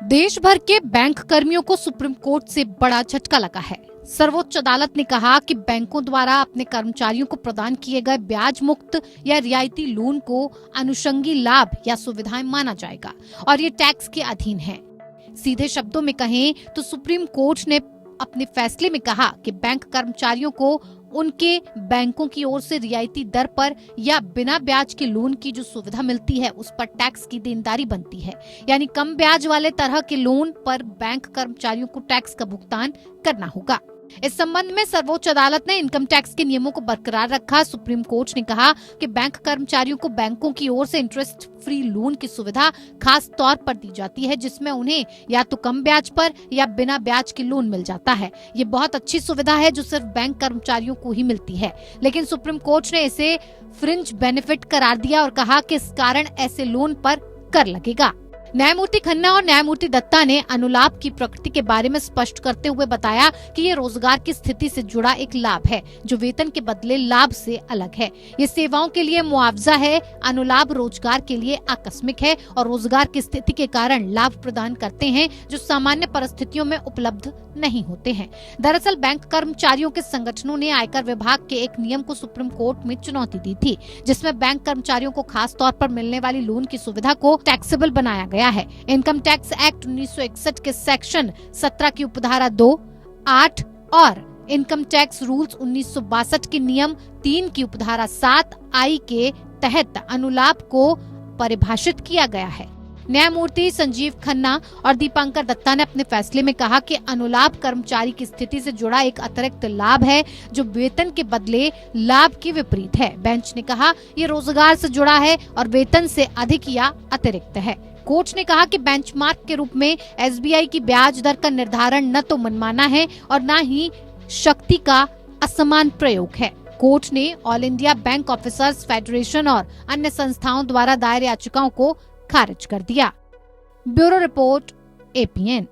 देश भर के बैंक कर्मियों को सुप्रीम कोर्ट से बड़ा झटका लगा है। सर्वोच्च अदालत ने कहा कि बैंकों द्वारा अपने कर्मचारियों को प्रदान किए गए ब्याज मुक्त या रियायती लोन को अनुषंगी लाभ या सुविधाएं माना जाएगा और ये टैक्स के अधीन है। सीधे शब्दों में कहें तो सुप्रीम कोर्ट ने अपने फैसले में कहा कि बैंक कर्मचारियों को उनके बैंकों की ओर से रियायती दर पर या बिना ब्याज के लोन की जो सुविधा मिलती है उस पर टैक्स की देनदारी बनती है। यानी कम ब्याज वाले तरह के लोन पर बैंक कर्मचारियों को टैक्स का भुगतान करना होगा। इस संबंध में सर्वोच्च अदालत ने इनकम टैक्स के नियमों को बरकरार रखा। सुप्रीम कोर्ट ने कहा कि बैंक कर्मचारियों को बैंकों की ओर से इंटरेस्ट फ्री लोन की सुविधा खास तौर पर दी जाती है, जिसमें उन्हें या तो कम ब्याज पर या बिना ब्याज के लोन मिल जाता है। ये बहुत अच्छी सुविधा है जो सिर्फ बैंक कर्मचारियों को ही मिलती है, लेकिन सुप्रीम कोर्ट ने इसे फ्रिंज बेनिफिट करार दिया और कहा कि इस कारण ऐसे लोन पर कर लगेगा। न्यायमूर्ति खन्ना और न्यायमूर्ति दत्ता ने अनुलाभ की प्रकृति के बारे में स्पष्ट करते हुए बताया कि ये रोजगार की स्थिति से जुड़ा एक लाभ है जो वेतन के बदले लाभ से अलग है। ये सेवाओं के लिए मुआवजा है। अनुलाभ रोजगार के लिए आकस्मिक है और रोजगार की स्थिति के कारण लाभ प्रदान करते हैं जो सामान्य परिस्थितियों में उपलब्ध नहीं होते हैं। दरअसल बैंक कर्मचारियों के संगठनों ने आयकर विभाग के एक नियम को सुप्रीम कोर्ट में चुनौती दी थी, जिसमें बैंक कर्मचारियों को खास तौर पर मिलने वाली लोन की सुविधा को टैक्सेबल बनाया गया है। इनकम टैक्स एक्ट 1961 के सेक्शन 17 की उपधारा 2, 8 और इनकम टैक्स रूल्स 1962 के नियम 3 की उपधारा 7 आई के तहत अनुलाभ को परिभाषित किया गया है। न्यायमूर्ति संजीव खन्ना और दीपांकर दत्ता ने अपने फैसले में कहा कि अनुलाभ कर्मचारी की स्थिति से जुड़ा एक अतिरिक्त लाभ है जो वेतन के बदले लाभ के विपरीत है। बेंच ने कहा ये रोजगार से जुड़ा है और वेतन से अधिक या अतिरिक्त है। कोर्ट ने कहा कि बेंचमार्क के रूप में एसबीआई की ब्याज दर का निर्धारण न तो मनमाना है और न ही शक्ति का असमान प्रयोग है। कोर्ट ने all India bank officers federation और अन्य संस्थाओं द्वारा दायर याचिकाओं को खारिज कर दिया। Bureau report, APN।